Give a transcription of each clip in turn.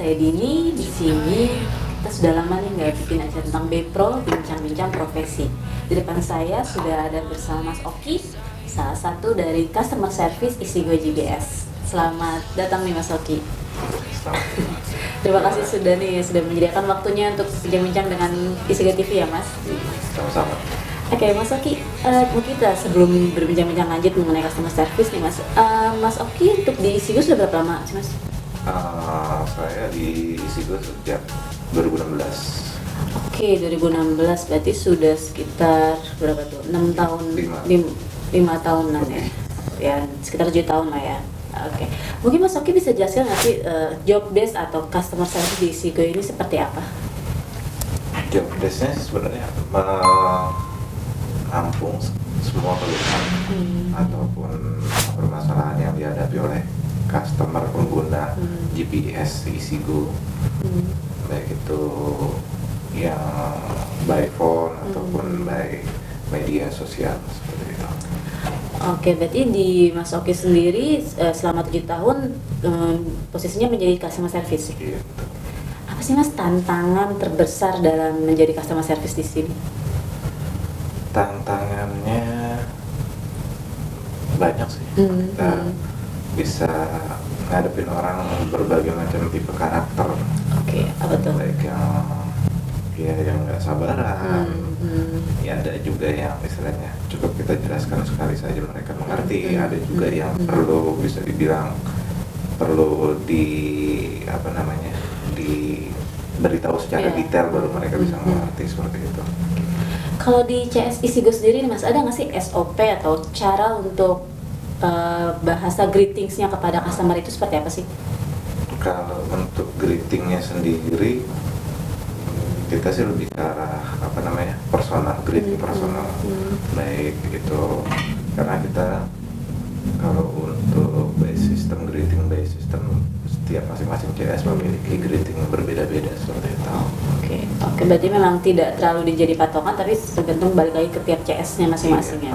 saya Dini. Di sini kita sudah lama nih nggak bikin acara tentang Bepro, bincang-bincang profesi. Di depan saya sudah ada bersama Mas Oki, salah satu dari customer service Isigo GBS. Selamat datang nih Mas Oki. Terima kasih sudah menyediakan waktunya untuk bincang-bincang dengan Isigo TV ya Mas. Sama-sama. Oke, Mas Oki, kita sebelum berbincang-bincang lanjut mengenai customer service nih Mas, Mas Oki untuk di Isigo sudah berapa lama sih Mas? Saya di Isigo sejak 2016. Oke, 2016 berarti sudah sekitar berapa tuh? 6 tahun, 5 tahunan ya? Ya, sekitar 7 tahun lah ya. Oke, mungkin Mas Oki bisa jelaskan nggak sih job desk atau customer service di Isigo ini seperti apa? Job desk-nya sebenarnya menampung semua keluhan ataupun permasalahan yang dihadapi oleh customer pengguna GPS di Isigo, baik itu yang by phone ataupun by media sosial seperti itu. Oke, berarti di Mas Oki sendiri selama 7 tahun posisinya menjadi customer service. Iya, betul. Apa sih Mas tantangan terbesar dalam menjadi customer service di sini? Tantangannya banyak sih. Kita bisa ngadepin orang berbagai macam tipe karakter. Oke, apa tuh? Baik yang nggak sabaran, ya ada juga yang istilahnya cukup kita jelaskan sekali saja mereka mengerti, ada juga yang perlu bisa dibilang perlu diberitahu secara detail baru mereka bisa mengerti seperti itu. Kalau di CS Isigo sendiri nih Mas, ada nggak sih SOP atau cara untuk bahasa greetingsnya kepada customer itu seperti apa sih? Kalau untuk greetingnya sendiri kita sih lebih ke arah personal, greeting personal, baik itu karena kita kalau untuk greeting by system setiap masing-masing CS memiliki greeting yang berbeda-beda seperti itu. Oke, berarti memang tidak terlalu dijadi patokan, tapi tergantung balik lagi ke tiap CS-nya masing-masing ya.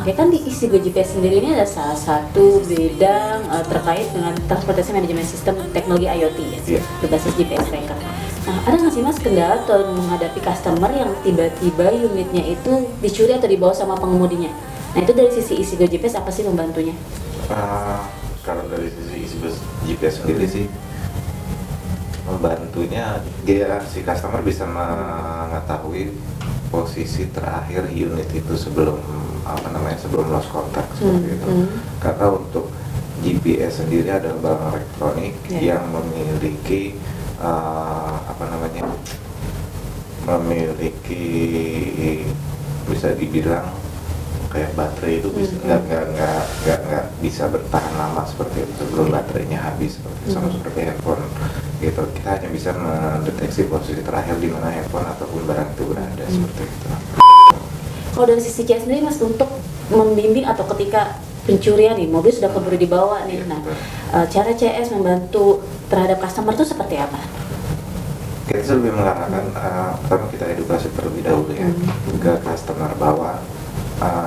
Oke, kan di Isigo GPS sendiri ini ada salah satu bidang terkait dengan transportasi manajemen sistem teknologi IoT ya, berbasis GPS tracker. Nah, ada nggak sih Mas kendala atau menghadapi customer yang tiba-tiba unitnya itu dicuri atau dibawa sama pengemudinya? Nah, itu dari sisi Isigo GPS apa sih membantunya? Kalau dari sisi Isigo GPS sendiri sih membantunya, dia si customer bisa mengetahui posisi terakhir unit itu sebelum lost contact seperti itu. Karena untuk GPS sendiri adalah barang elektronik yang memiliki bisa dibilang kayak baterai itu bisa nggak bisa bertahan lama seperti itu sebelum baterainya habis sama seperti handphone gitu. Kita hanya bisa mendeteksi posisi terakhir di mana handphone ataupun barang itu berada seperti itu. Kalau dari sisi CS sendiri Mas, untuk membimbing atau ketika pencurian nih, mobil sudah keburu dibawa nih, cara CS membantu terhadap customer itu seperti apa? Kita lebih mengarahkan, pertama kita edukasi terlebih dahulu ya ke customer bahwa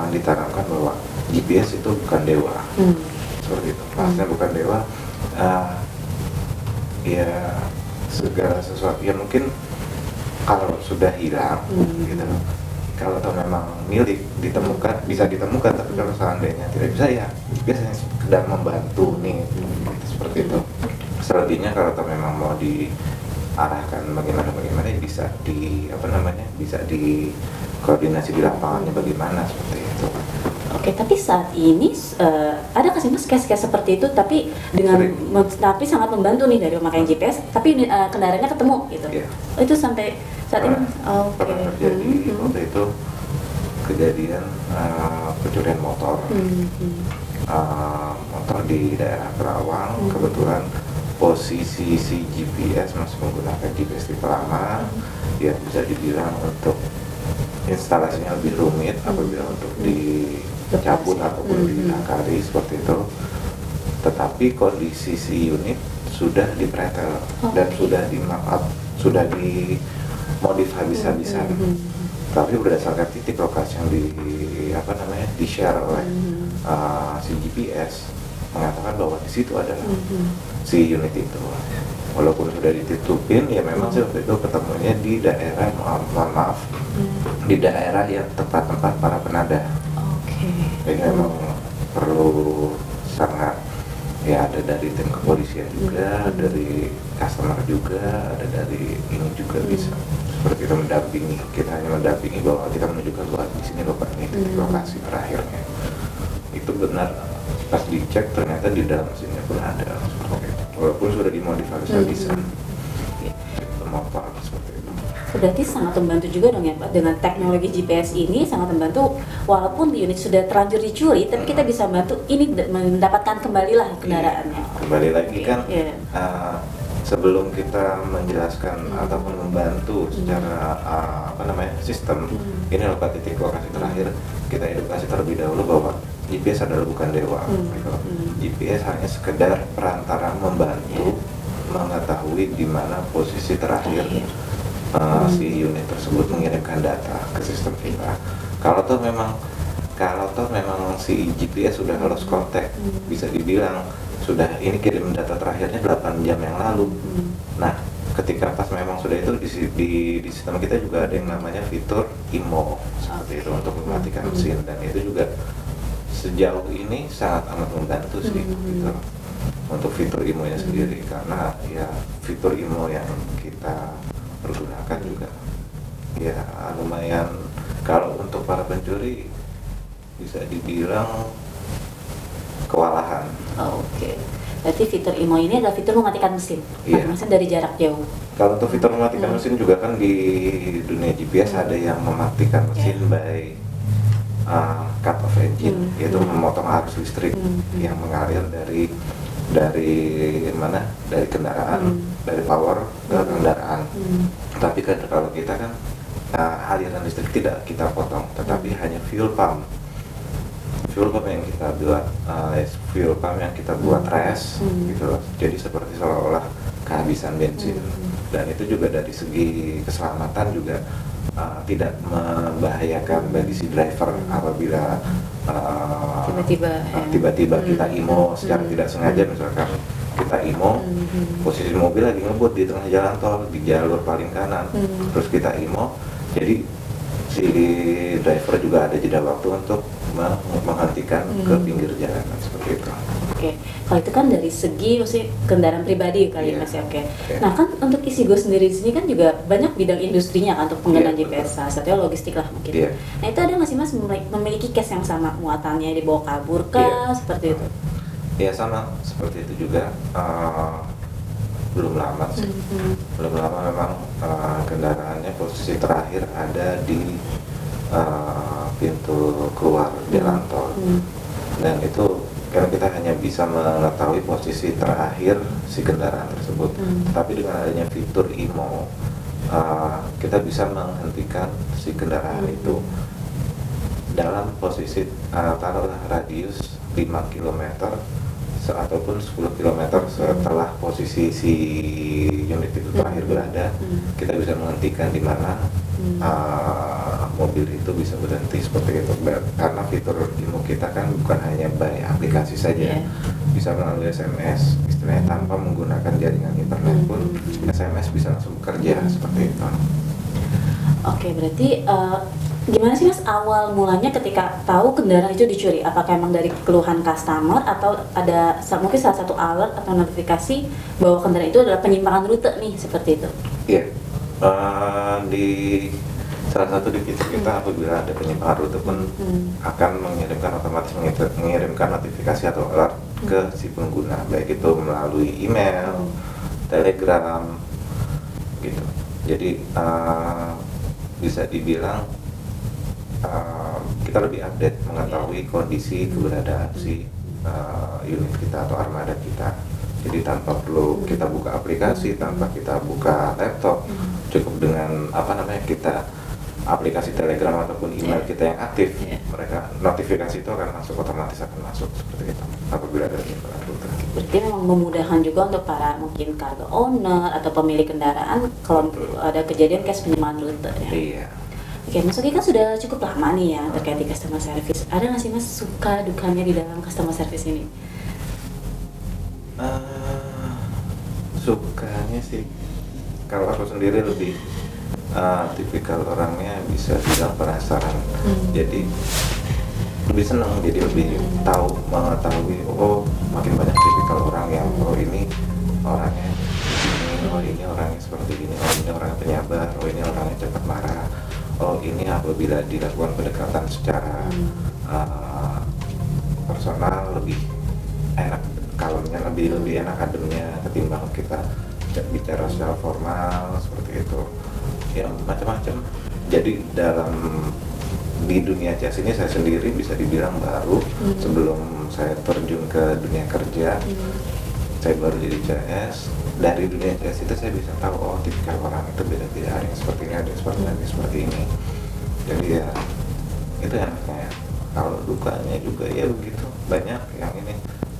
ditanamkan bahwa GPS itu bukan dewa, seperti itu. Maksudnya bukan dewa, ya segala sesuatu ya mungkin kalau sudah hilang gitu loh. Kalau memang milik bisa ditemukan, tapi kalau seandainya tidak bisa ya biasanya sekedar membantu nih seperti itu. Selebihnya kalau memang mau diarahkan bagaimana ya bisa bisa dikoordinasi di lapangannya bagaimana seperti itu. Oke, tapi saat ini ada nggak sih Mas case-case seperti itu tapi tapi sangat membantu nih dari pemakaian GPS, tapi kendaraannya ketemu gitu. Itu sampai saat ini pernah terjadi waktu itu kejadian pencurian motor di daerah Kerawang. Kebetulan posisi si GPS masih menggunakan GPS tipe lama, ya bisa dibilang untuk instalasinya lebih rumit apabila untuk dicabut ataupun dilangkari seperti itu. Tetapi kondisi si unit sudah dipretel dan sudah dimodif habis-habisan. Tapi berdasarkan titik lokasi yang di share oleh si GPS mengatakan bahwa di situ adalah si unit itu. walaupun sudah ditutupin ya memang sih waktu itu ketemunya di daerah mohon maaf di daerah yang tempat-tempat para penada. Jadi memang perlu sangat ya, ada dari tim kepolisian juga, dari customer juga, ada dari ini juga bisa seperti itu mendampingi. Kita hanya mendampingi bahwa kita menunjukkan bahwa di sini loh Pak, ini titik lokasi terakhirnya. Itu benar, pas dicek ternyata di dalam mesinnya pun ada seperti itu. Walaupun sudah dimodifikasi desain motor seperti itu. Berarti sangat membantu juga dong ya Pak, dengan teknologi GPS ini sangat membantu, walaupun unit sudah terlanjur dicuri, tapi kita bisa bantu ini mendapatkan kembali lah kendaraannya. Kembali lagi kan, Iya. sebelum kita menjelaskan ataupun membantu secara sistem, ini adalah titik lokasi terakhir, kita edukasi terlebih dahulu bahwa GPS adalah bukan dewa. Gitu. GPS hanya sekedar perantara membantu mengetahui di mana posisi terakhir si unit tersebut mengirimkan data ke sistem kita. Kalau toh memang si GPS sudah lost contact, bisa dibilang sudah ini kirim data terakhirnya 8 jam yang lalu. Nah, ketika pas memang sudah itu di sistem kita juga ada yang namanya fitur IMO seperti itu untuk mematikan mesin, dan itu juga sejauh ini sangat amat membantu sih gitu, untuk fitur IMO-nya sendiri, karena ya fitur IMO yang kita pergunakan juga ya lumayan, kalau untuk para pencuri bisa dibilang kewalahan. Oke. Berarti fitur IMO ini adalah fitur mematikan mesin, Iya. mesin dari jarak jauh. Kalau untuk fitur mematikan mesin juga kan di dunia GPS ada yang mematikan mesin by cut off engine, yaitu memotong arus listrik yang mengalir dari kendaraan, dari power ke kendaraan. Tapi kan kalau kita kan aliran listrik tidak kita potong, tetapi hanya fuel pump yang kita buat res gitu loh. Jadi seperti seolah-olah kehabisan bensin, dan itu juga dari segi keselamatan juga tidak membahayakan bagi si driver apabila tiba-tiba kita IMO secara tidak sengaja, misalkan kita IMO posisi mobil lagi ngebut di tengah jalan tol di jalur paling kanan, terus kita IMO, jadi si driver juga ada jeda waktu untuk menghentikan ke pinggir jalan seperti itu. Oke, kalau itu kan dari segi maksudnya kendaraan pribadi kali Mas ya. Oke. Nah kan untuk Isigo sendiri di sini kan juga banyak bidang industrinya kan untuk penggunaan GPS, salah satunya logistik lah mungkin. Nah itu ada nggak sih Mas memiliki case yang sama, muatannya dibawa kabur kah seperti itu? Ya sama seperti itu juga. Belum lama sih, belum lama memang kendaraannya posisi terakhir ada di pintu keluar jalan tol, dan itu karena kita hanya bisa mengetahui posisi terakhir si kendaraan tersebut, tapi dengan adanya fitur IMO kita bisa menghentikan si kendaraan itu dalam posisi taruhlah radius 5 km ataupun 10 km setelah posisi si unit itu terakhir berada, kita bisa menghentikan di mana mobil itu bisa berhenti seperti itu. Karena fitur IMO kita kan bukan hanya by aplikasi saja, bisa melalui SMS, istilahnya tanpa menggunakan jaringan internet pun SMS bisa langsung bekerja seperti itu. Oke, berarti gimana sih Mas awal mulanya ketika tahu kendaraan itu dicuri? Apakah emang dari keluhan customer atau ada mungkin salah satu alert atau notifikasi bahwa kendaraan itu adalah penyimpangan rute nih seperti itu? Iya, di salah satu di fitur kita apabila ada penyimpangan rute pun akan otomatis mengirimkan notifikasi atau alert ke si pengguna, baik itu melalui email, telegram, gitu. Jadi bisa dibilang kita lebih update mengetahui kondisi keberadaan si unit kita atau armada kita. Jadi tanpa perlu kita buka aplikasi, tanpa kita buka laptop, cukup dengan kita aplikasi Telegram ataupun email kita yang aktif, mereka notifikasi itu akan otomatis masuk seperti itu apabila ada penyimpangan rute. Berarti memang memudahkan juga untuk para mungkin cargo owner atau pemilik kendaraan kalau ada kejadian case penyimpangan rute ya. Iya. Oke, Mas Oki kan sudah cukup lama nih ya terkait di customer service. Ada nggak sih Mas suka dukanya di dalam customer service ini? Sukanya sih, kalau aku sendiri lebih tipikal orangnya bisa bilang penasaran. Jadi lebih senang, jadi lebih mengetahui, oh makin banyak tipikal orang yang ini orangnya ini, oh ini orangnya seperti ini, oh ini orangnya penyabar, oh ini orangnya cepat marah, oh ini apabila dilakukan pendekatan secara personal lebih enak, kalemnya lebih enak ademnya ketimbang kita bicara secara formal seperti itu, ya macam-macam. Jadi di dunia CS ini saya sendiri bisa dibilang baru. Sebelum saya terjun ke dunia kerja, saya baru jadi CS. Dari dunia CS itu saya bisa tahu, oh tipikal orang itu beda-beda, ada yang seperti ini, ada yang seperti ini. Jadi ya itu enaknya. Kalau dukanya juga ya begitu, banyak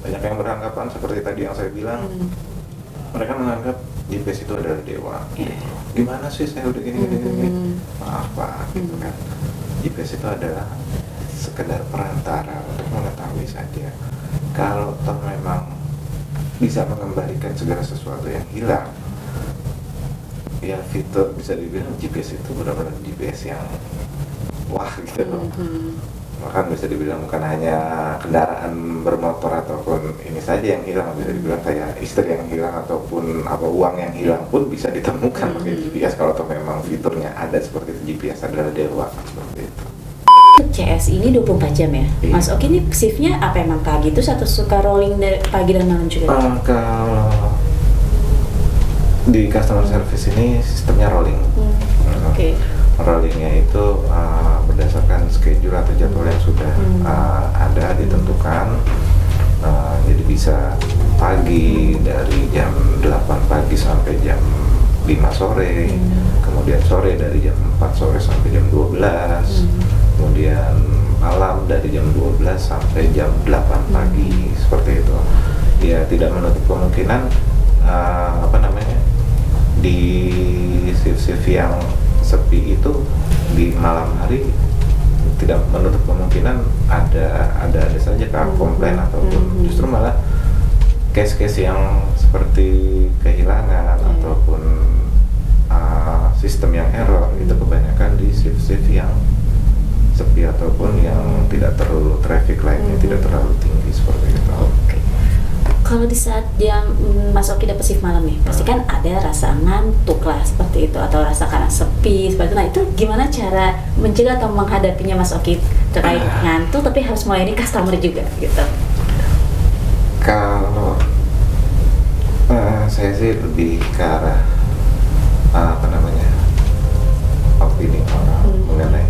yang beranggapan seperti tadi yang saya bilang, mereka menganggap GPS itu adalah dewa. Gimana sih saya udah gini, maaf Pak, gitu kan. GPS itu adalah sekedar perantara untuk mengetahui saja. Kalau toh memang bisa mengembalikan segala sesuatu yang hilang, ya fitur bisa dibilang GPS itu benar-benar GPS yang wah gitu loh. Bahkan bisa dibilang bukan hanya kendaraan bermotor ataupun ini saja yang hilang, bisa dibilang kayak istri yang hilang ataupun uang yang hilang pun bisa ditemukan pakai GPS. Kalau toh memang fiturnya ada seperti itu, GPS adalah dewa seperti itu. CS ini 24 jam ya? Iya. Mas Oki ini shiftnya apa emang kayak gitu atau suka rolling dari pagi dan malam juga? Kalau di customer service ini sistemnya rolling. Oke. Rollingnya itu berdasarkan schedule atau jadwal yang sudah ada ditentukan. Jadi bisa pagi dari jam 8 pagi sampai jam 5 sore, kemudian sore dari jam 4 sore sampai jam 12, kemudian malam dari jam 12 sampai jam 8 pagi, seperti itu. Ya tidak menutup kemungkinan di shift-shift yang sepi itu di malam hari tidak menutup kemungkinan ada saja komplain ataupun justru malah case-case yang seperti kehilangan ataupun sistem yang error itu kebanyakan di shift-shift yang sepi ataupun yang tidak terlalu traffic light-nya tidak terlalu tinggi seperti itu. Kalau di saat Mas Oki dapat shift malam nih, pasti kan ada rasa ngantuk lah seperti itu atau rasa karena sepi seperti itu. Nah itu gimana cara mencegah atau menghadapinya Mas Oki terkait ngantuk tapi harus melayani customer juga gitu? Kalau saya sih lebih ke arah opini orang mengenai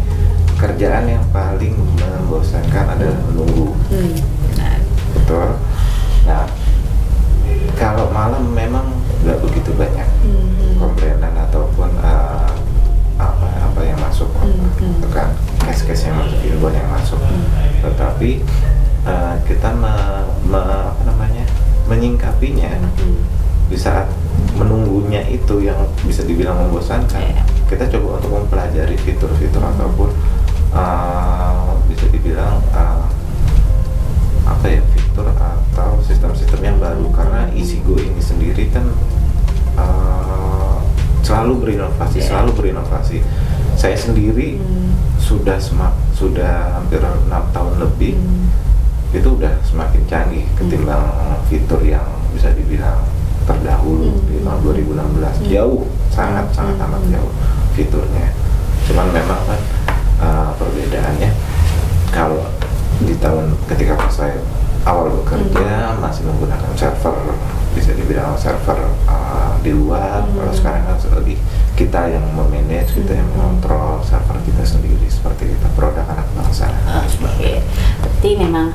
kerjaan yang paling membosankan adalah menunggu. Betul. Nah, kalau malam memang nggak begitu banyak komplainan ataupun apa yang masuk, kan case-case yang masuk, inbound yang masuk. Tetapi kita menyingkapinya di saat menunggunya itu yang bisa dibilang membosankan. Kita coba untuk mempelajari fitur-fitur ataupun bisa dibilang fitur atau sistem-sistem yang baru, karena Easygo ini sendiri kan selalu berinovasi. Saya sendiri sudah hampir 6 tahun lebih itu udah semakin canggih ketimbang fitur yang bisa dibilang terdahulu di tahun 2016. Jauh, sangat amat jauh fiturnya. Cuman memang kan perbedaannya kalau di tahun ketika saya awal bekerja masih menggunakan server, bisa dibilang server di luar. Kalau sekarang kan lebih kita yang memanage, kita yang mengontrol server kita sendiri, seperti kita produk anak bangsa. Berarti memang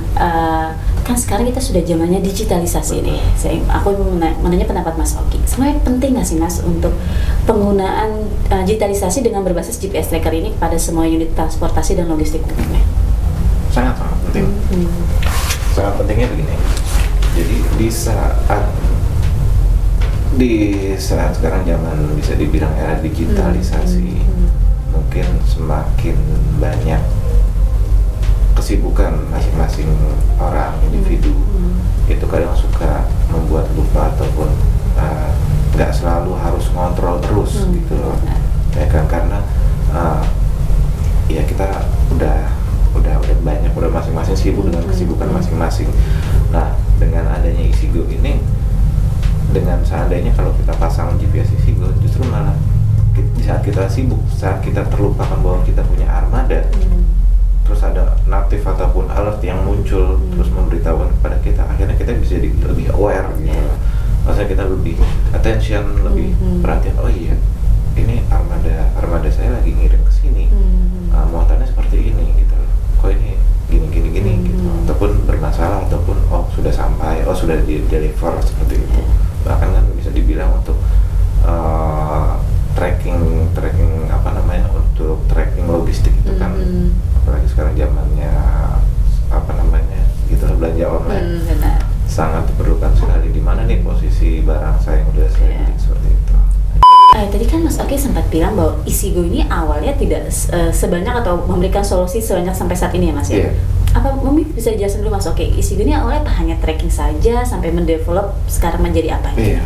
kan sekarang kita sudah zamannya digitalisasi nih. Aku menanya pendapat Mas Oki. Sebenarnya penting nggak sih Mas untuk penggunaan digitalisasi dengan berbasis GPS tracker ini kepada semua unit transportasi dan logistik umumnya? Sangat penting. Sangat pentingnya begini. Jadi di saat sekarang zaman bisa dibilang era digitalisasi, mungkin semakin banyak kesibukan masing-masing orang individu itu kadang suka membuat lupa ataupun nggak selalu harus ngontrol terus gitu loh, ya kan, karena ya kita udah banyak, udah masing-masing sibuk dengan kesibukan masing-masing. Nah, dengan adanya Isigo ini, dengan seandainya kalau kita pasang GPS Isigo, justru malah di saat kita sibuk, saat kita terlupakan bahwa kita punya armada, terus ada notif ataupun alert yang muncul terus memberitahukan kepada kita, akhirnya kita bisa jadi lebih aware gitu. Maksudnya kita lebih attention, lebih perhatian. Oh iya, ini armada saya lagi ngirim ke sini, muatannya seperti ini gitu. Kok ini gini gitu, ataupun bermasalah, ataupun sudah sampai, sudah di deliver, seperti itu. Bahkan kan bisa dibilang untuk tracking untuk tracking logistik itu kan, apalagi sekarang zamannya gitu, belanja online, sangat diperlukan sekali. Di mana nih posisi barang saya yang udah saya beli, seperti itu. Tadi kan Mas Oki sempat bilang bahwa Isigo ini awalnya tidak sebanyak atau memberikan solusi sebanyak sampai saat ini ya Mas ya? Apa mungkin bisa dijelasin dulu Mas Oki, Isigo ini awalnya apa hanya tracking saja sampai mendevelop sekarang menjadi apa? Iya,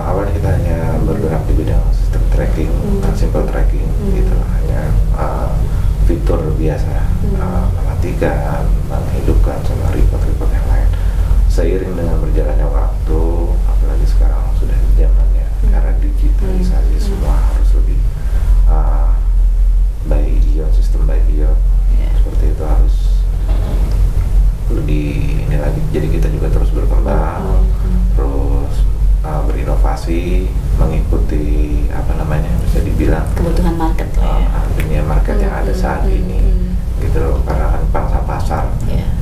awalnya kita hanya bergerak di bidang sistem tracking, simple tracking gitu, hanya fitur biasa, mematikan, menghidupkan, sama report yang lain. Seiring dengan berjalannya waktu, apalagi sekarang sudah zamannya era digitalisasi, semua harus lebih by ear, sistem by ear, seperti itu, harus lebih ini lagi. Jadi kita juga terus berkembang, terus berinovasi, mengikuti bisa dibilang kebutuhan market dunia market yang ada saat ini gitu loh. Karena kan pangsa pasar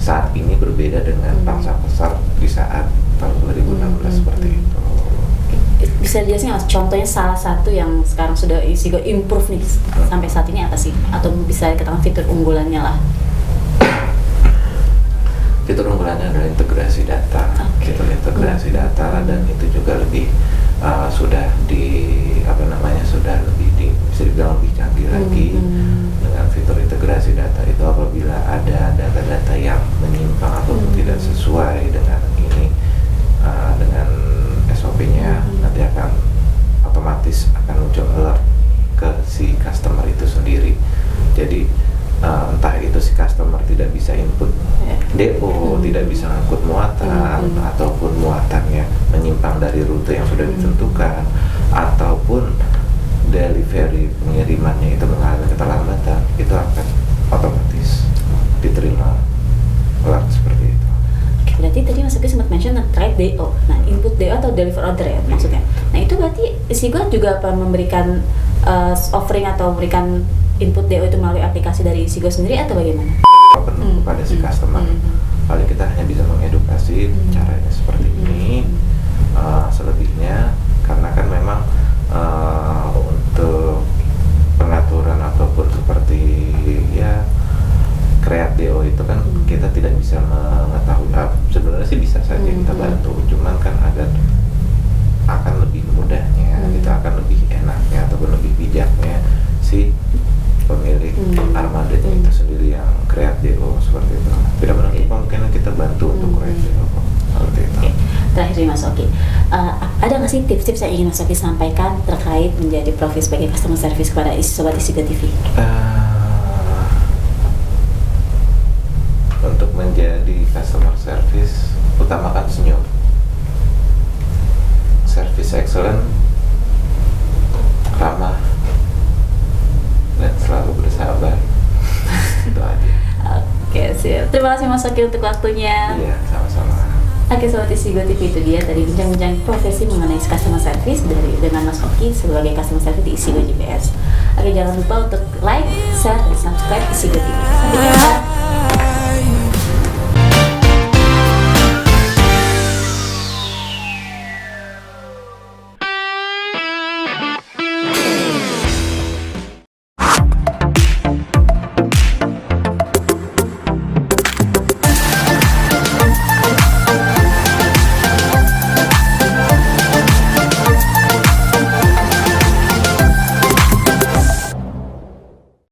saat ini berbeda dengan pangsa pasar di saat tahun 2016 seperti itu. Bisa dijelasin nggak contohnya salah satu yang sekarang sudah Isigo improve nih sampai saat ini apa sih? Atau bisa dikatakan fitur unggulannya lah? Fitur unggulannya adalah integrasi data, fitur integrasi data, dan itu juga lebih sudah bisa dibilang lebih canggih lagi dengan fitur integrasi data itu. Apabila ada data-data yang menyimpang ataupun tidak sesuai dengan dengan SOP-nya, nanti akan otomatis muncul alert ke si customer itu sendiri. Jadi entah itu si customer tidak bisa input DO, tidak bisa ngangkut muatan, ataupun muatannya menyimpang dari rute yang sudah ditentukan, ataupun delivery pengirimannya itu mengalami keterlambatan, itu akan otomatis diterima alert seperti itu. Oke, berarti tadi Mas Oki sempat mention terkait DO. Nah, input DO atau deliver order ya maksudnya. Nah, itu berarti Isigo juga apa memberikan offering atau memberikan input DO itu melalui aplikasi dari Isigo sendiri atau bagaimana? Penuh kepada si customer. Paling kita hanya bisa mengedukasi caranya seperti ini, selebihnya karena kan memang untuk pengaturan ataupun seperti create DO itu kan kita tidak bisa mengetahui. Sebenarnya sih bisa saja kita bantu, cuman kan akan lebih mudahnya, kita akan lebih enaknya ataupun lebih bijaknya si pemilik armadanya itu sendiri yang create DO seperti itu. Tidak menutup kemungkinan kita bantu untuk create DO seperti itu. Terakhir nih Mas Oki, ada nggak sih tips-tips yang ingin Mas Oki sampaikan terkait menjadi profil sebagai customer service kepada Sobat Isigo TV? Untuk menjadi customer service, utamakan senyum, service excellent, ramah, dan selalu bersabar. Itu aja. Oke, siap. Terima kasih Mas Oki untuk waktunya. Iya, sama-sama. Oke, Sobat Isigo TV, itu dia tadi bincang-bincang profesi mengenai customer service dengan Mas Oki sebagai customer service di Isigo GPS. Oke, jangan lupa untuk like, share, dan subscribe Isigo TV. Sampai jumpa.